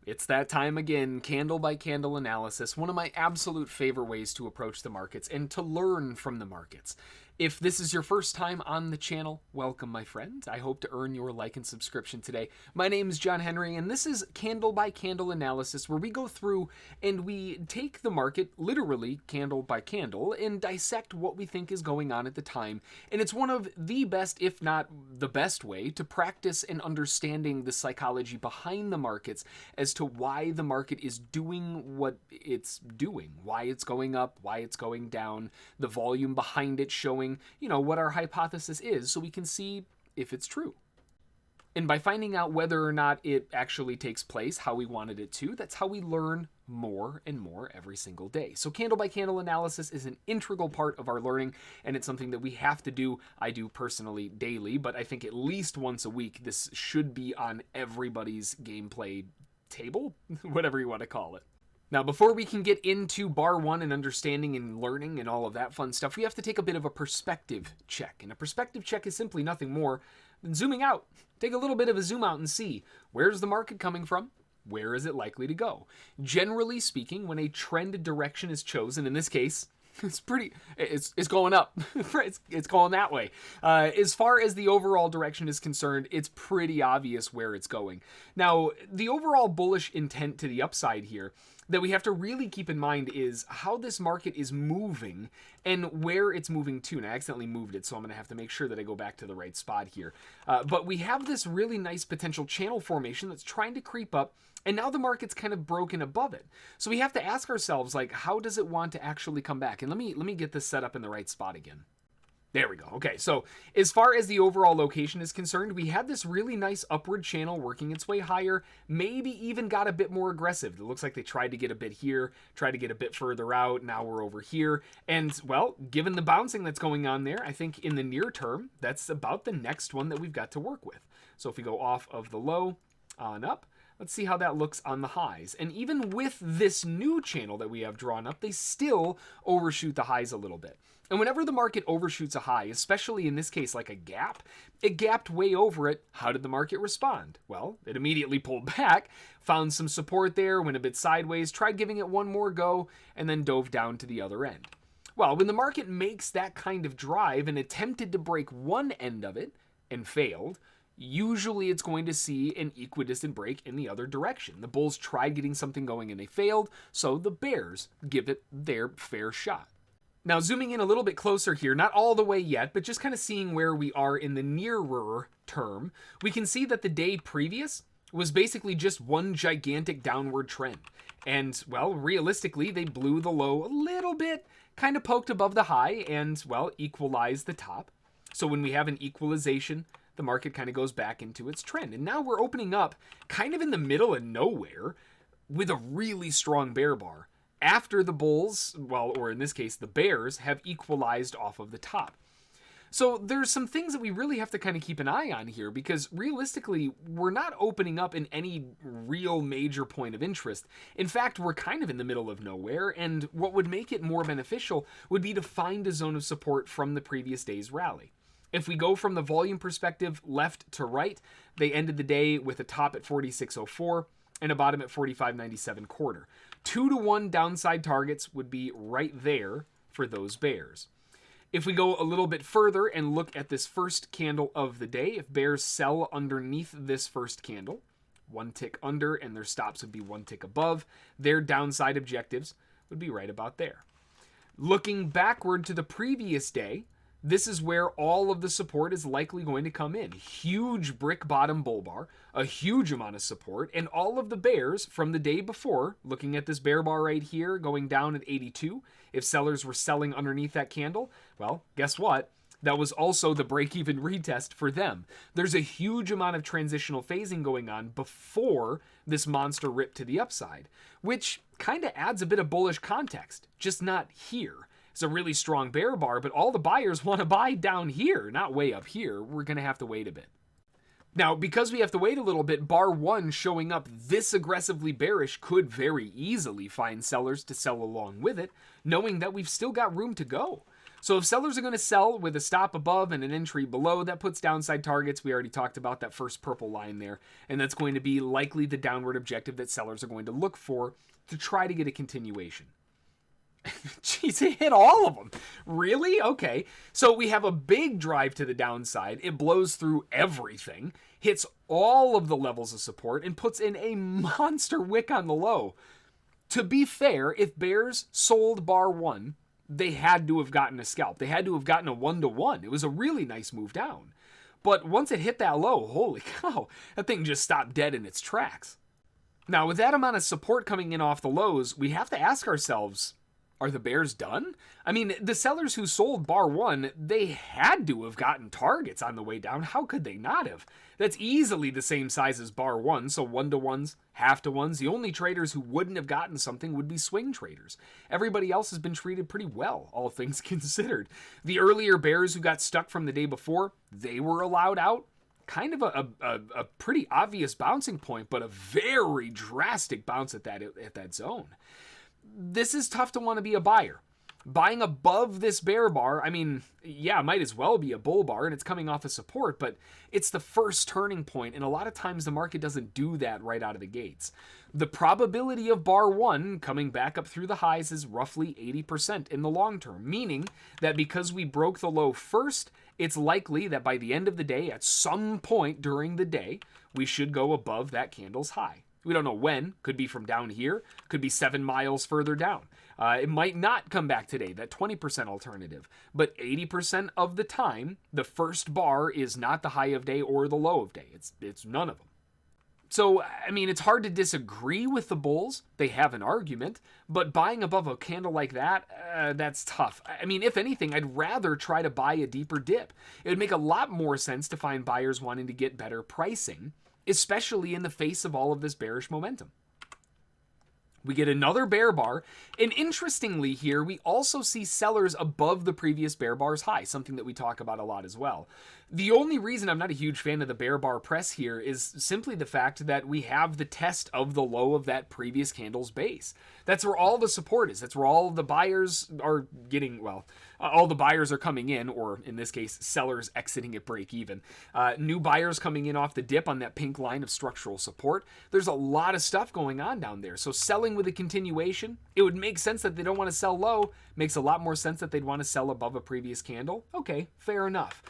It's that time again, candle by candle analysis, one of my absolute favorite ways to approach the markets and to learn from the markets. If this is your first time on the channel, welcome my friend. I hope to earn your like and subscription today. My name is John Henry and this is candle by candle analysis where we go through and we take the market literally candle by candle and dissect what we think is going on at the time. And it's one of the best, if not the best way to practice and understanding the psychology behind the markets as to why the market is doing what it's doing, why it's going up, why it's going down, the volume behind it showing, what our hypothesis is so we can see if it's true. And by finding out whether or not it actually takes place how we wanted it to, that's how we learn more and more every single day. So candle by candle analysis is an integral part of our learning, and it's something that we have to do. I do personally daily, but I think at least once a week. This should be on everybody's gameplay table, whatever you want to call it. Now, before we can get into bar one and understanding and learning and all of that fun stuff, we have to take a bit of a perspective check. And a perspective check is simply nothing more than zooming out. Take a little bit of a zoom out and see, where's the market coming from? Where is it likely to go? Generally speaking, when a trend direction is chosen, in this case, it's going up. It's going that way. As far as the overall direction is concerned, it's pretty obvious where it's going. Now, the overall bullish intent to the upside here that we have to really keep in mind is how this market is moving and where it's moving to. And I accidentally moved it, so I'm going to have to make sure that I go back to the right spot here. But we have this really nice potential channel formation that's trying to creep up, and now the market's kind of broken above it. So we have to ask ourselves, like, how does it want to actually come back? And let me get this set up in the right spot again. There we go. Okay, so as far as the overall location is concerned, we had this really nice upward channel working its way higher, maybe even got a bit more aggressive. It looks like they tried to get a bit here, tried to get a bit further out, now we're over here. And, well, given the bouncing that's going on there, I think in the near term, that's about the next one that we've got to work with. So if we go off of the low on up, let's see how that looks on the highs. And even with this new channel that we have drawn up, they still overshoot the highs a little bit. And whenever the market overshoots a high, especially in this case like a gap, it gapped way over it. How did the market respond? Well, it immediately pulled back, found some support there, went a bit sideways, tried giving it one more go, and then dove down to the other end. Well, when the market makes that kind of drive and attempted to break one end of it and failed, usually it's going to see an equidistant break in the other direction. The bulls tried getting something going and they failed, so the bears give it their fair shot. Now, zooming in a little bit closer here, not all the way yet, but just kind of seeing where we are in the nearer term, we can see that the day previous was basically just one gigantic downward trend. And, well, realistically, they blew the low a little bit, kind of poked above the high, and, well, equalized the top. So when we have an equalization, the market kind of goes back into its trend. And now we're opening up kind of in the middle of nowhere with a really strong bear bar after the bulls, well, or in this case, the bears, have equalized off of the top. So there's some things that we really have to kind of keep an eye on here because realistically, we're not opening up in any real major point of interest. In fact, we're kind of in the middle of nowhere, and what would make it more beneficial would be to find a zone of support from the previous day's rally. If we go from the volume perspective left to right, they ended the day with a top at 46.04 and a bottom at 45.97 quarter. 2-to-1 downside targets would be right there for those bears. If we go a little bit further and look at this first candle of the day, if bears sell underneath this first candle, one tick under and their stops would be one tick above, their downside objectives would be right about there. Looking backward to the previous day, this is where all of the support is likely going to come in. Huge brick bottom bull bar, a huge amount of support, and all of the bears from the day before, looking at this bear bar right here going down at 82, if sellers were selling underneath that candle, well, guess what? That was also the break-even retest for them. There's a huge amount of transitional phasing going on before this monster rip to the upside, which kind of adds a bit of bullish context, just not here. It's a really strong bear bar, but all the buyers want to buy down here, not way up here. We're going to have to wait a bit. Now, because we have to wait a little bit, bar one showing up this aggressively bearish could very easily find sellers to sell along with it, knowing that we've still got room to go. So if sellers are going to sell with a stop above and an entry below, that puts downside targets. We already talked about that first purple line there. And that's going to be likely the downward objective that sellers are going to look for to try to get a continuation. Jeez, it hit all of them. Really? Okay. So we have a big drive to the downside. It blows through everything, hits all of the levels of support, and puts in a monster wick on the low. To be fair, if bears sold bar one, they had to have gotten a scalp. They had to have gotten a 1-to-1. It was a really nice move down. But once it hit that low, holy cow, that thing just stopped dead in its tracks. Now, with that amount of support coming in off the lows, we have to ask ourselves, are the bears done? I mean, the sellers who sold bar one, they had to have gotten targets on the way down. How could they not have? That's easily the same size as bar one, so 1-to-1s, half-to-1s. The only traders who wouldn't have gotten something would be swing traders. Everybody else has been treated pretty well, all things considered. The earlier bears who got stuck from the day before, they were allowed out. Kind of a pretty obvious bouncing point, but a very drastic bounce at that zone. This is tough to want to be a buyer. Buying above this bear bar, I mean, yeah, might as well be a bull bar, and it's coming off of support, but it's the first turning point, and a lot of times the market doesn't do that right out of the gates. The probability of bar one coming back up through the highs is roughly 80% in the long term, meaning that because we broke the low first, it's likely that by the end of the day, at some point during the day, we should go above that candle's high. We don't know when. Could be from down here. Could be 7 miles further down. It might not come back today, that 20% alternative. But 80% of the time, the first bar is not the high of day or the low of day. It's none of them. So, I mean, it's hard to disagree with the bulls. They have an argument. But buying above a candle like that, that's tough. I mean, if anything, I'd rather try to buy a deeper dip. It would make a lot more sense to find buyers wanting to get better pricing, especially in the face of all of this bearish momentum. We get another bear bar, and interestingly here, we also see sellers above the previous bear bar's high, something that we talk about a lot as well. The only reason I'm not a huge fan of the bear bar press here is simply the fact that we have the test of the low of that previous candle's base. That's where all the support is. That's where all the buyers are getting, well, all the buyers are coming in, or in this case, sellers exiting at break even. New buyers coming in off the dip on that pink line of structural support. There's a lot of stuff going on down there. So selling with a continuation, it would make sense that they don't want to sell low. Makes a lot more sense that they'd want to sell above a previous candle. Okay, fair enough.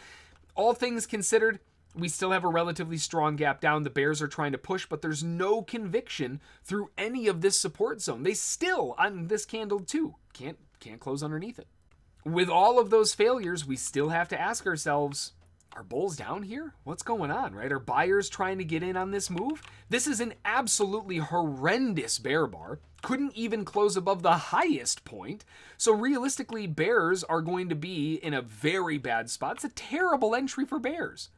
All things considered, we still have a relatively strong gap down. The bears are trying to push, but there's no conviction through any of this support zone. They still, on this candle too, can't close underneath it. With all of those failures, we still have to ask ourselves, are bulls down here? What's going on, right? Are buyers trying to get in on this move? This is an absolutely horrendous bear bar. Couldn't even close above the highest point. So realistically, bears are going to be in a very bad spot. It's a terrible entry for bears.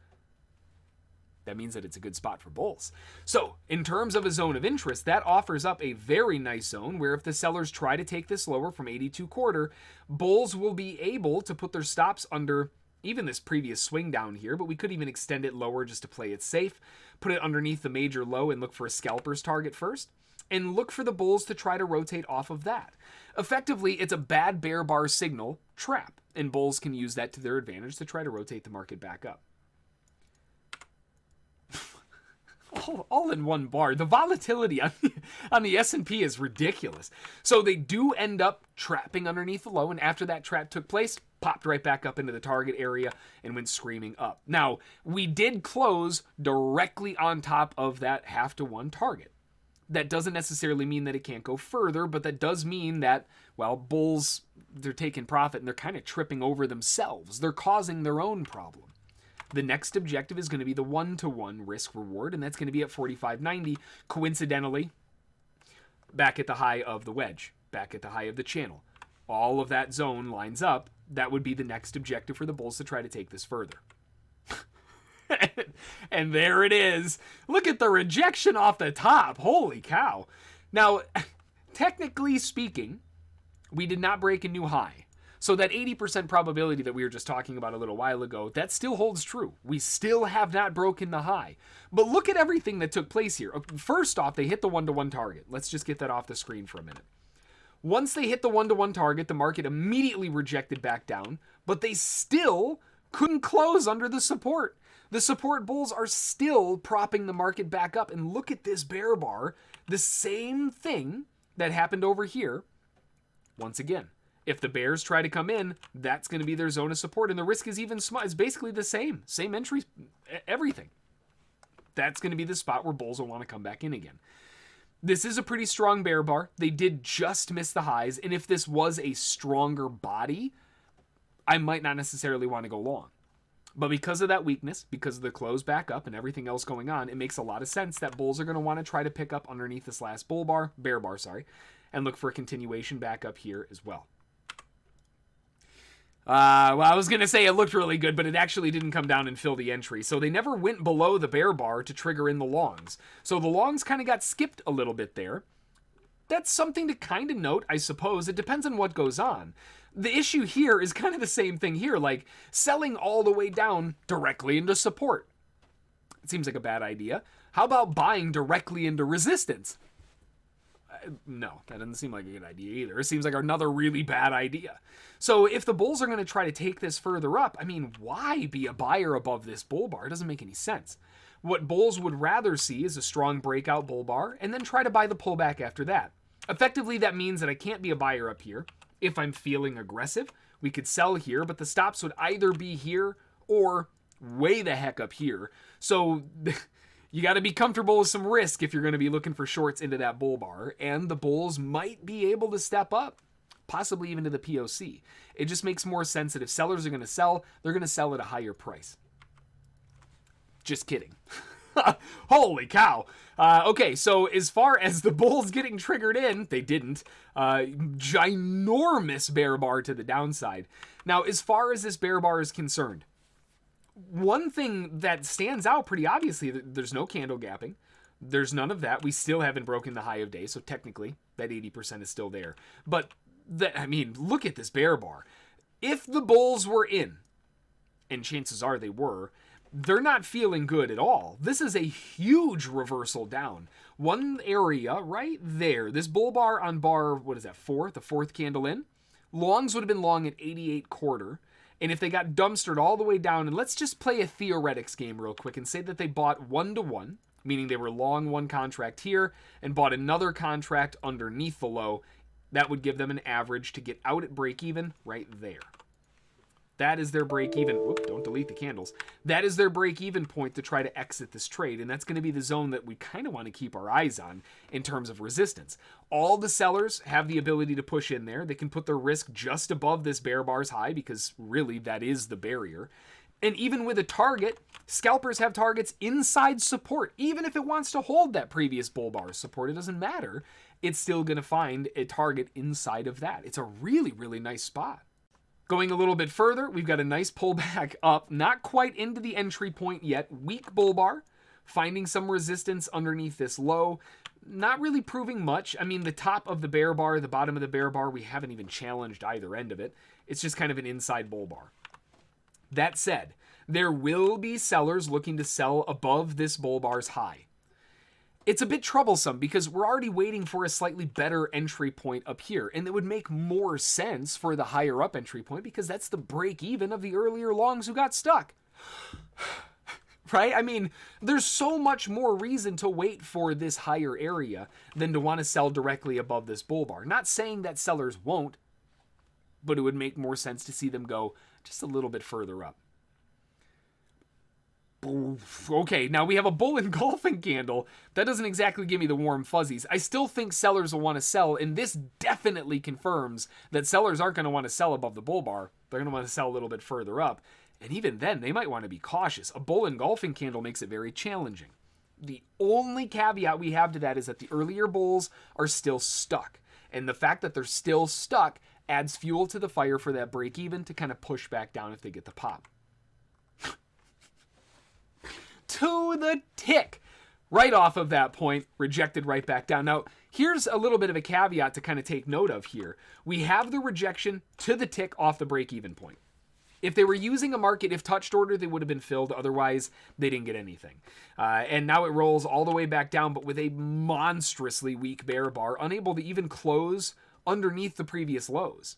That means that it's a good spot for bulls. So in terms of a zone of interest, that offers up a very nice zone where if the sellers try to take this lower from 82.25, bulls will be able to put their stops under even this previous swing down here, but we could even extend it lower just to play it safe, put it underneath the major low and look for a scalper's target first, and look for the bulls to try to rotate off of that. Effectively, it's a bad bear bar signal trap, and bulls can use that to their advantage to try to rotate the market back up. All in one bar. The volatility on the S&P is ridiculous. So they do end up trapping underneath the low, and after that trap took place, popped right back up into the target area and went screaming up. Now, we did close directly on top of that 0.5-to-1 target. That doesn't necessarily mean that it can't go further, but that does mean that, well, bulls, they're taking profit and they're kind of tripping over themselves. They're causing their own problem. The next objective is going to be the 1-to-1 risk reward, and that's going to be at 45.90. Coincidentally, back at the high of the wedge, back at the high of the channel. All of that zone lines up. That would be the next objective for the bulls to try to take this further. And there it is. Look at the rejection off the top. Holy cow. Now, technically speaking, we did not break a new high. So that 80% probability that we were just talking about a little while ago, that still holds true. We still have not broken the high. But look at everything that took place here. First off, they hit the 1-to-1 target. Let's just get that off the screen for a minute. Once they hit the 1-to-1 target, the market immediately rejected back down, but they still couldn't close under the support. The support bulls are still propping the market back up. And look at this bear bar. The same thing that happened over here. Once again, if the bears try to come in, that's going to be their zone of support. And the risk is even small. It's basically the same. Same entries, everything. That's going to be the spot where bulls will want to come back in again. This is a pretty strong bear bar. They did just miss the highs. And if this was a stronger body, I might not necessarily want to go long. But because of that weakness, because of the close back up and everything else going on, it makes a lot of sense that bulls are going to want to try to pick up underneath this last bear bar, and look for a continuation back up here as well. Well, I was going to say it looked really good, but it actually didn't come down and fill the entry. So they never went below the bear bar to trigger in the longs. So the longs kind of got skipped a little bit there. That's something to kind of note, I suppose. It depends on what goes on. The issue here is kind of the same thing here, like selling all the way down directly into support. It seems like a bad idea. How about buying directly into resistance? No, that doesn't seem like a good idea either. It seems like another really bad idea. So if the bulls are going to try to take this further up, I mean, why be a buyer above this bull bar? It doesn't make any sense. What bulls would rather see is a strong breakout bull bar and then try to buy the pullback after that. Effectively, that means that I can't be a buyer up here. If I'm feeling aggressive, we could sell here, but the stops would either be here or way the heck up here. So you got to be comfortable with some risk if you're going to be looking for shorts into that bull bar, and the bulls might be able to step up, possibly even to the POC. It just makes more sense that if sellers are going to sell, they're going to sell at a higher price. Just kidding. Holy cow. Okay, so as far as the bulls getting triggered in, they didn't. Ginormous bear bar to the downside. Now, as far as this bear bar is concerned, one thing that stands out pretty obviously, there's no candle gapping. There's none of that. We still haven't broken the high of day, so technically that 80% is still there. But, look at this bear bar. If the bulls were in, and chances are they were, they're not feeling good at all. This is a huge reversal down. One area right there, this bull bar on bar, what is that, 4? The 4th candle in? Longs would have been long at 88.25. And if they got dumpstered all the way down, and let's just play a theoretics game real quick and say that they bought 1-to-1, meaning they were long one contract here and bought another contract underneath the low, that would give them an average to get out at break even right there. That is their break even. Whoop, don't delete the candles. That is their break even point to try to exit this trade. And that's going to be the zone that we kind of want to keep our eyes on in terms of resistance. All the sellers have the ability to push in there. They can put their risk just above this bear bar's high because really that is the barrier. And even with a target, scalpers have targets inside support. Even if it wants to hold that previous bull bar's support, it doesn't matter. It's still going to find a target inside of that. It's a really, really nice spot. Going a little bit further, we've got a nice pullback up, not quite into the entry point yet. Weak bull bar, finding some resistance underneath this low. Not really proving much. I mean, the top of the bear bar, the bottom of the bear bar, we haven't even challenged either end of it. It's just kind of an inside bull bar. That said, there will be sellers looking to sell above this bull bar's high. It's a bit troublesome because we're already waiting for a slightly better entry point up here, and it would make more sense for the higher up entry point because that's the break even of the earlier longs who got stuck. Right? I mean, there's so much more reason to wait for this higher area than to want to sell directly above this bull bar. Not saying that sellers won't, but it would make more sense to see them go just a little bit further up. Okay, now we have a bull engulfing candle. That doesn't exactly give me the warm fuzzies. I still think sellers will want to sell, and this definitely confirms that sellers aren't going to want to sell above the bull bar. They're going to want to sell a little bit further up. And even then, they might want to be cautious. A bull engulfing candle makes it very challenging. The only caveat we have to that is that the earlier bulls are still stuck. And the fact that they're still stuck adds fuel to the fire for that break even to kind of push back down if they get the pop. To the tick. Right off of that point, rejected right back down. Now, here's a little bit of a caveat to kind of take note of here. We have the rejection to the tick off the break-even point. If they were using a market, if touched order, they would have been filled. Otherwise, they didn't get anything. And now it rolls all the way back down, but with a monstrously weak bear bar, unable to even close underneath the previous lows.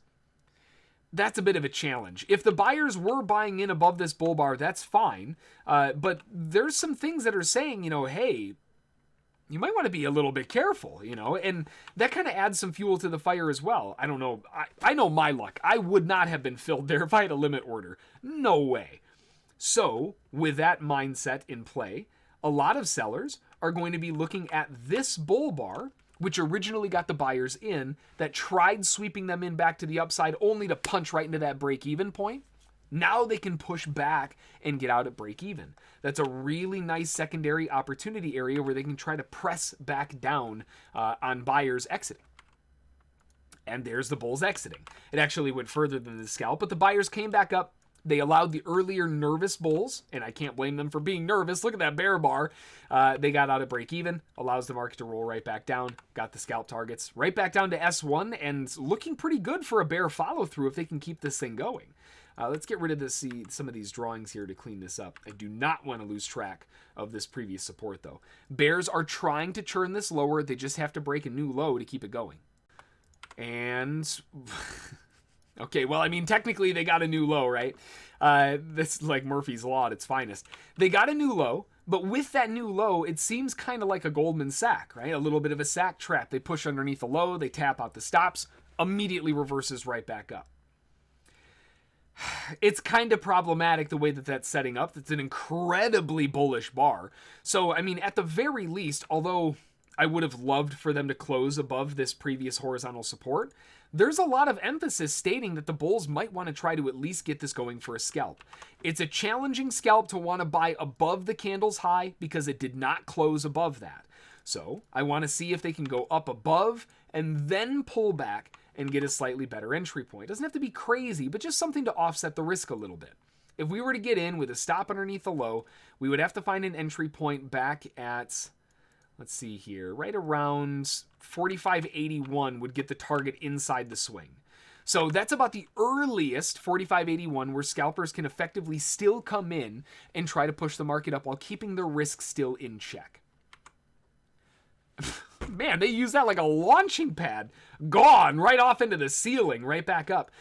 That's a bit of a challenge. If the buyers were buying in above this bull bar, that's fine. But there's some things that are saying, hey, you might want to be a little bit careful, and that kind of adds some fuel to the fire as well. I don't know. I know my luck. I would not have been filled there if I had a limit order. No way. So with that mindset in play, a lot of sellers are going to be looking at this bull bar, which originally got the buyers in, that tried sweeping them in back to the upside only to punch right into that break-even point. Now they can push back and get out at break-even. That's a really nice secondary opportunity area where they can try to press back down on buyers exiting. And there's the bulls exiting. It actually went further than the scalp, but the buyers came back up. They allowed the earlier nervous bulls, and I can't blame them for being nervous. Look at that bear bar. They got out at break even, allows the market to roll right back down. Got the scalp targets right back down to S1, and looking pretty good for a bear follow through if they can keep this thing going. Let's get rid of some of these drawings here to clean this up. I do not want to lose track of this previous support, though. Bears are trying to churn this lower. They just have to break a new low to keep it going. And okay, well, I mean, technically they got a new low, right? This is like Murphy's Law at its finest. They got a new low, but with that new low, it seems kind of like a Goldman sack, right? A little bit of a sack trap. They push underneath the low, they tap out the stops, immediately reverses right back up. It's kind of problematic the way that that's setting up. It's an incredibly bullish bar. So, I mean, at the very least, although I would have loved for them to close above this previous horizontal support, there's a lot of emphasis stating that the bulls might want to try to at least get this going for a scalp. It's a challenging scalp to want to buy above the candle's high because it did not close above that. So I want to see if they can go up above and then pull back and get a slightly better entry point. It doesn't have to be crazy, but just something to offset the risk a little bit. If we were to get in with a stop underneath the low, we would have to find an entry point back at, let's see here, right around 45.81 would get the target inside the swing. So that's about the earliest 45.81 where scalpers can effectively still come in and try to push the market up while keeping their risk still in check. Man, they use that like a launching pad. Gone right off into the ceiling, right back up.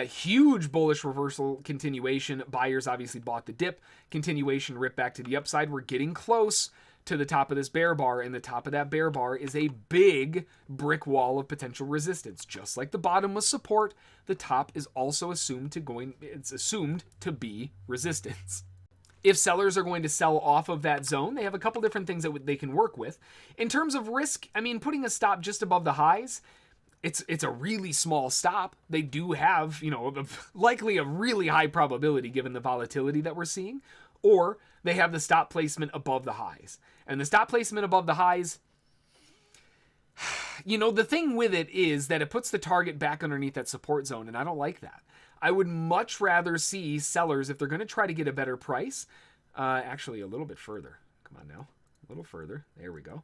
Huge bullish reversal continuation. Buyers obviously bought the dip. Continuation rip back to the upside. We're getting close to the top of this bear bar, and the top of that bear bar is a big brick wall of potential resistance. Just like the bottom was support, the top is also assumed to be resistance. If sellers are going to sell off of that zone, they have a couple different things that they can work with. In terms of risk, I mean, putting a stop just above the highs, it's a really small stop. They do have, likely a really high probability given the volatility that we're seeing, or they have the stop placement above the highs. And the stop placement above the highs, the thing with it is that it puts the target back underneath that support zone, and I don't like that. I would much rather see sellers, if they're going to try to get a better price, actually a little bit further. Come on now, a little further. There we go.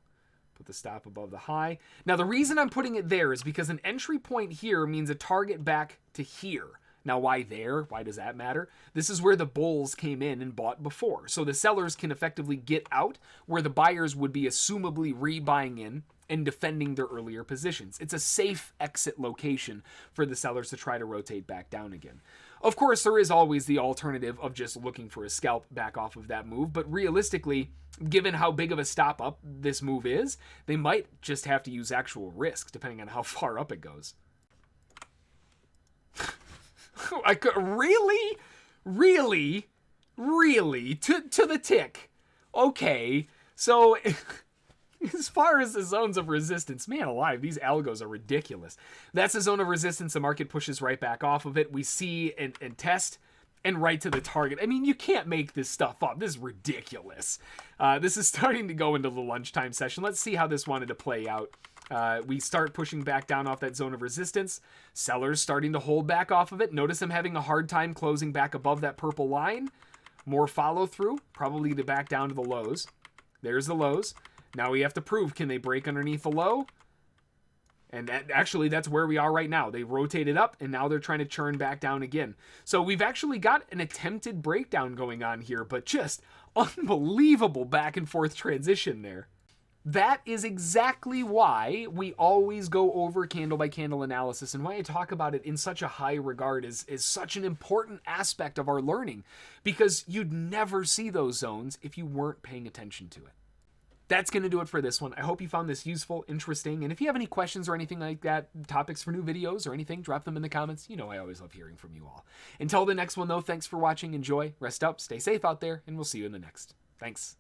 Put the stop above the high. Now, the reason I'm putting it there is because an entry point here means a target back to here. Now, why there? Why does that matter? This is where the bulls came in and bought before. So the sellers can effectively get out where the buyers would be assumably rebuying in and defending their earlier positions. It's a safe exit location for the sellers to try to rotate back down again. Of course, there is always the alternative of just looking for a scalp back off of that move, but realistically, given how big of a stop up this move is, they might just have to use actual risk depending on how far up it goes. I could really to the tick. Okay, so as far as the zones of resistance, man alive, these algos are ridiculous. That's the zone of resistance. The market pushes right back off of it. We see and test and right to the target. I mean, you can't make this stuff up. This is ridiculous. This is starting to go into the lunchtime session. Let's see how this wanted to play out. We start pushing back down off that zone of resistance. Sellers starting to hold back off of it. Notice them having a hard time closing back above that purple line. More follow through, probably to back down to the lows. There's the lows. Now we have to prove, can they break underneath the low? And actually, that's where we are right now. They rotated up, and now they're trying to churn back down again. So we've actually got an attempted breakdown going on here, but just unbelievable back and forth transition there. That is exactly why we always go over candle by candle analysis, and why I talk about it in such a high regard is such an important aspect of our learning, because you'd never see those zones if you weren't paying attention to it. That's going to do it for this one. I hope you found this useful, interesting, and if you have any questions or anything like that, topics for new videos or anything, drop them in the comments. You know I always love hearing from you all. Until the next one though, thanks for watching, enjoy, rest up, stay safe out there, and we'll see you in the next. Thanks.